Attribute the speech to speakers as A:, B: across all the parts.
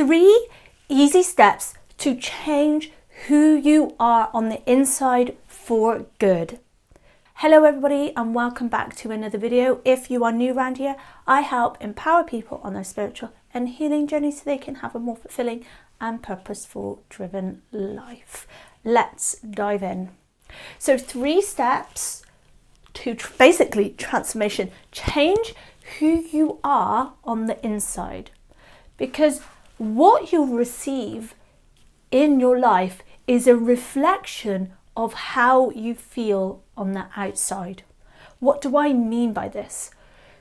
A: 3 easy steps to change who you are on the inside for good. Hello everybody and welcome back to another video. If you are new around here, I help empower people on their spiritual and healing journey so they can have a more fulfilling and purposeful driven life. Let's dive in. So 3 steps to basically transformation. Change who you are on the inside, because what you receive in your life is a reflection of how you feel on the outside. What do I mean by this?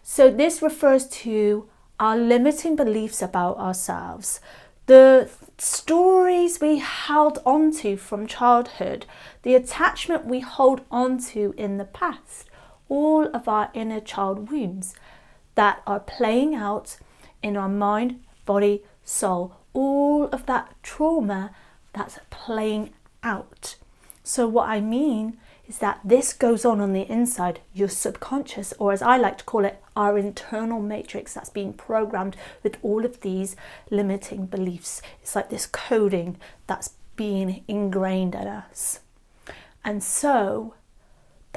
A: So this refers to our limiting beliefs about ourselves, the stories we held onto from childhood, the attachment we hold onto in the past, all of our inner child wounds that are playing out in our mind, body, soul, all of that trauma that's playing out. So what I mean is that this goes on the inside, your subconscious, or as I like to call it, our internal matrix that's being programmed with all of these limiting beliefs. It's like this coding that's being ingrained in us. And so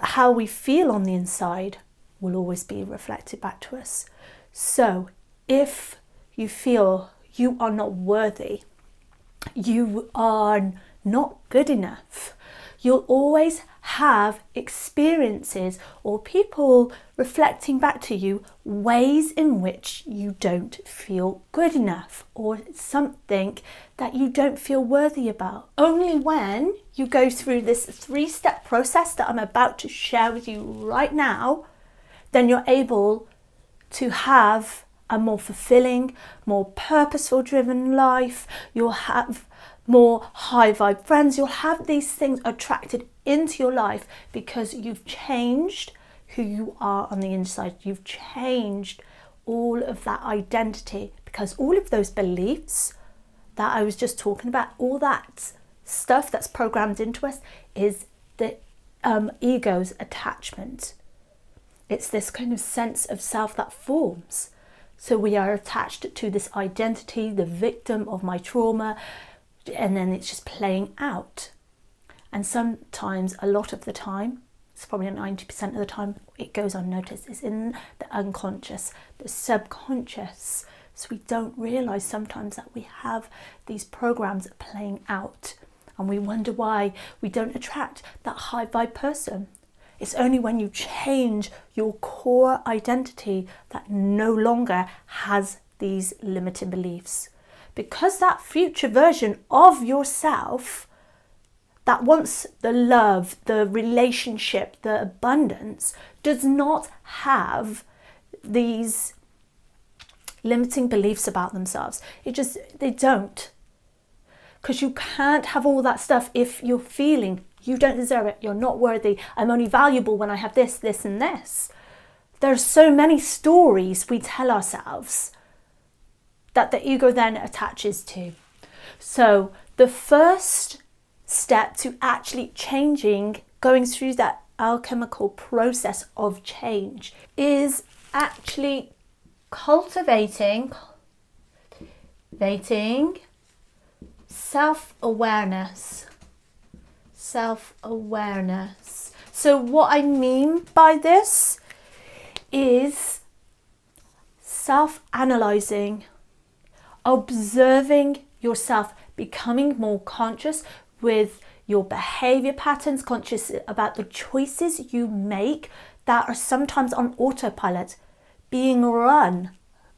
A: how we feel on the inside will always be reflected back to us. So if you feel you are not worthy, you are not good enough, you'll always have experiences or people reflecting back to you ways in which you don't feel good enough or something that you don't feel worthy about. Only when you go through this 3-step process that I'm about to share with you right now, then you're able to have a more fulfilling, more purposeful driven life. You'll have more high vibe friends. You'll have these things attracted into your life because you've changed who you are on the inside. You've changed all of that identity, because all of those beliefs that I was just talking about, all that stuff that's programmed into us is the ego's attachment. It's this kind of sense of self that forms. So we are attached to this identity, the victim of my trauma, and then it's just playing out. And sometimes, a lot of the time, it's probably 90% of the time, it goes unnoticed. It's in the unconscious, the subconscious. So we don't realise sometimes that we have these programs playing out, and we wonder why we don't attract that high vibe person. It's only when you change your core identity that no longer has these limiting beliefs. Because that future version of yourself that wants the love, the relationship, the abundance, does not have these limiting beliefs about themselves. They don't. Because you can't have all that stuff if you're feeling you don't deserve it, you're not worthy, I'm only valuable when I have this, this and this. There are so many stories we tell ourselves that the ego then attaches to. So the first step to actually changing, going through that alchemical process of change, is actually cultivating self-awareness. Self-awareness. So what I mean by this is self-analyzing, observing yourself, becoming more conscious with your behavior patterns, conscious about the choices you make that are sometimes on autopilot, being run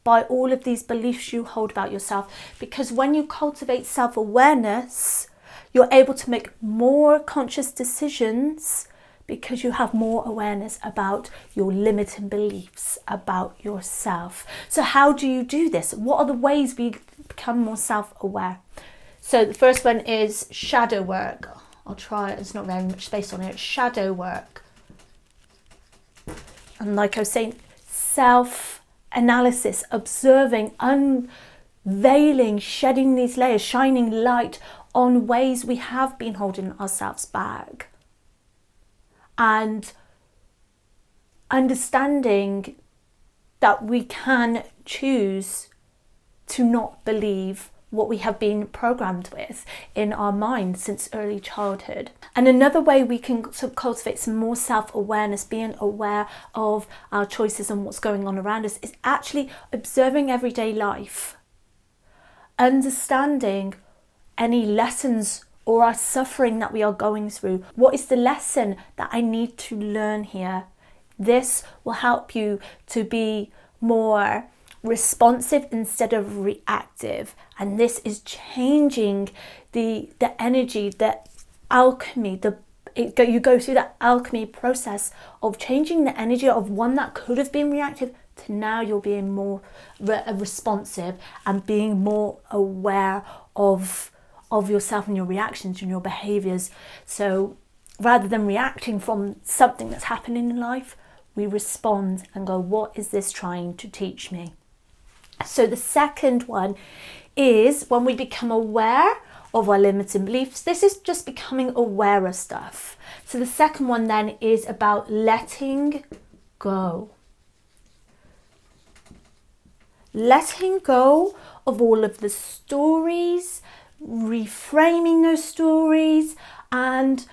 A: by all of these beliefs you hold about yourself. Because when you cultivate self-awareness, you're able to make more conscious decisions because you have more awareness about your limiting beliefs about yourself. So how do you do this? What are the ways we become more self-aware? So the first one is shadow work. I'll try it, there's not very much space on it. Shadow work. And like I was saying, self-analysis, observing, unveiling, shedding these layers, shining light on ways we have been holding ourselves back, and understanding that we can choose to not believe what we have been programmed with in our mind since early childhood. And another way we can sort of cultivate some more self-awareness, being aware of our choices and what's going on around us, is actually observing everyday life, understanding any lessons or our suffering that we are going through. What is the lesson that I need to learn here? This will help you to be more responsive instead of reactive, and this is changing the energy, the alchemy, you go through that alchemy process of changing the energy of one that could have been reactive to now you're being more responsive and being more aware of yourself and your reactions and your behaviors. So rather than reacting from something that's happening in life, we respond and go, what is this trying to teach me? So the second one is when we become aware of our limiting beliefs. This is just becoming aware of stuff. So the second one then is about letting go. Letting go of all of the stories, reframing those stories, and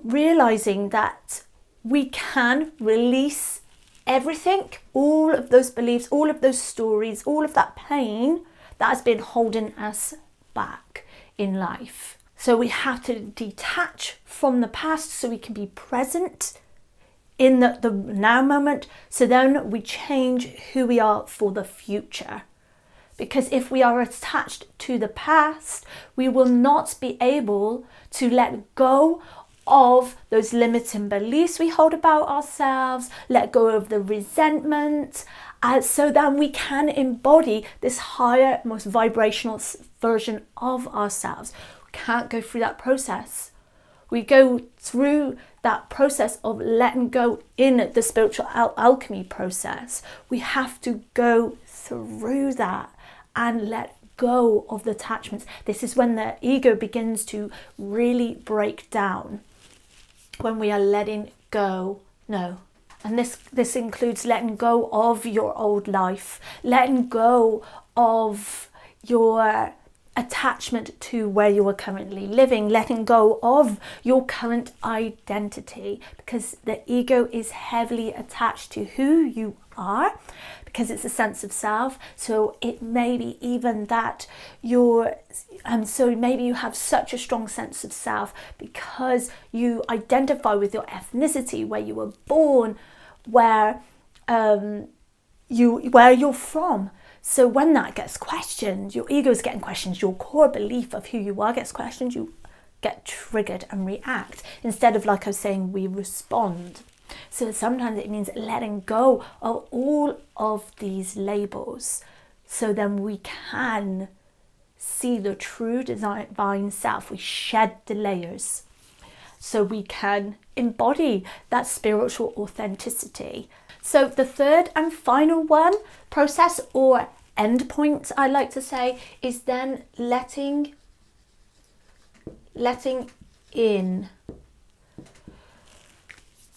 A: realizing that we can release everything, all of those beliefs, all of those stories, all of that pain that has been holding us back in life. So we have to detach from the past so we can be present in the now moment, so then we change who we are for the future. Because if we are attached to the past, we will not be able to let go of those limiting beliefs we hold about ourselves, let go of the resentment, so then we can embody this higher, most vibrational version of ourselves. We can't go through that process. We go through that process of letting go in the spiritual alchemy process. We have to go through that and let go of the attachments. This is when the ego begins to really break down, when we are letting go. No. And this includes letting go of your old life, letting go of your attachment to where you are currently living, letting go of your current identity, because the ego is heavily attached to who you are, because it's a sense of self. So it may be even that so maybe you have such a strong sense of self because you identify with your ethnicity, where you were born, where you're from. So when that gets questioned, your ego is getting questioned, your core belief of who you are gets questioned, you get triggered and react. Instead of, like I was saying, we respond. So sometimes it means letting go of all of these labels, so then we can see the true divine self. We shed the layers so we can embody that spiritual authenticity. So the third and final one, process or end point, I like to say, is then letting in.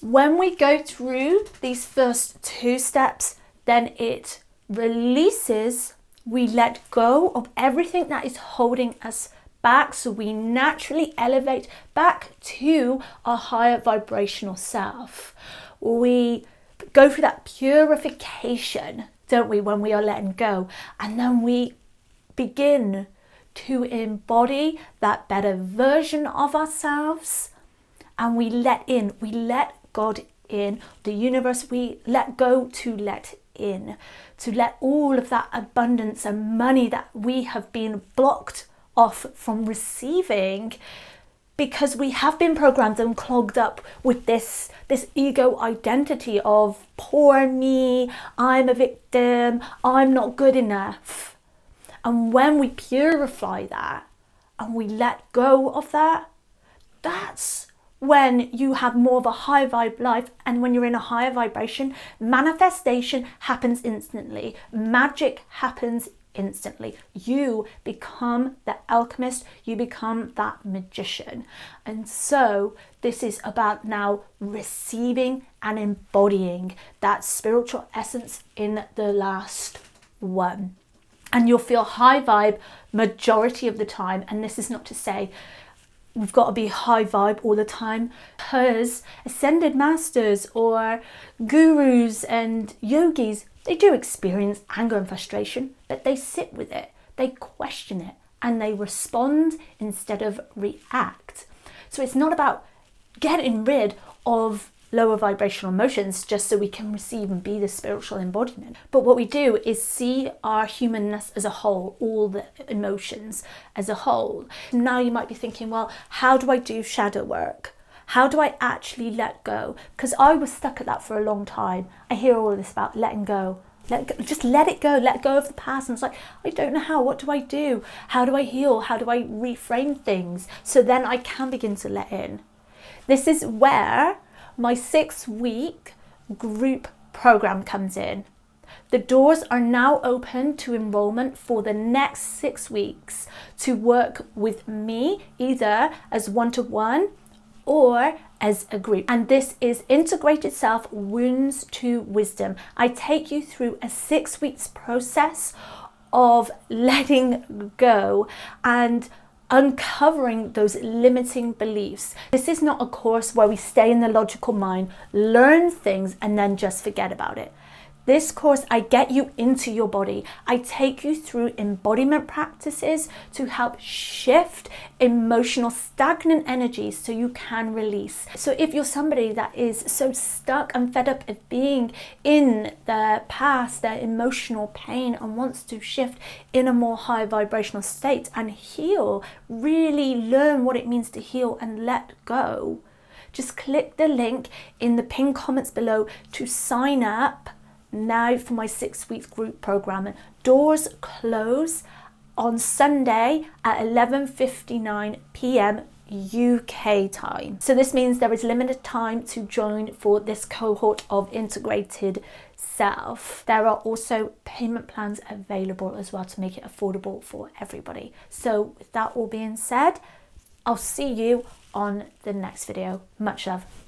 A: When we go through these first two steps, then it releases, we let go of everything that is holding us back, so we naturally elevate back to our higher vibrational self. We go through that purification, don't we, when we are letting go, and then we begin to embody that better version of ourselves, and we let God in, the universe, we let go to let in, to let all of that abundance and money that we have been blocked off from receiving, because we have been programmed and clogged up with this ego identity of poor me, I'm a victim, I'm not good enough. And when we purify that and we let go of that, that's when you have more of a high vibe life. And when you're in a higher vibration, manifestation happens instantly, magic happens instantly. You become the alchemist, you become that magician. And so this is about now receiving and embodying that spiritual essence in the last one. And you'll feel high vibe majority of the time. And this is not to say we've got to be high vibe all the time, because ascended masters or gurus and yogis, they do experience anger and frustration, but they sit with it, they question it, and they respond instead of react. So it's not about getting rid of lower vibrational emotions just so we can receive and be the spiritual embodiment. But what we do is see our humanness as a whole, all the emotions as a whole. Now you might be thinking, well, how do I do shadow work? How do I actually let go? Because I was stuck at that for a long time. I hear all of this about letting go. Just let it go, let go of the past. And it's like, I don't know how, what do I do? How do I heal? How do I reframe things? So then I can begin to let in. This is where my 6-week group program comes in. The doors are now open to enrollment for the next 6 weeks to work with me, either as one-to-one or as a group. And this is Integrated Self Wounds to Wisdom. I take you through a 6 weeks process of letting go and uncovering those limiting beliefs. This is not a course where we stay in the logical mind, learn things, and then just forget about it. This course, I get you into your body. I take you through embodiment practices to help shift emotional stagnant energies so you can release. So if you're somebody that is so stuck and fed up of being in the past, their emotional pain, and wants to shift in a more high vibrational state and heal, really learn what it means to heal and let go, just click the link in the pinned comments below to sign up now for my 6 weeks group program. Doors close on Sunday at 11:59 p.m. UK time. So this means there is limited time to join for this cohort of Integrated Self. There are also payment plans available as well to make it affordable for everybody. So with that all being said, I'll see you on the next video. Much love.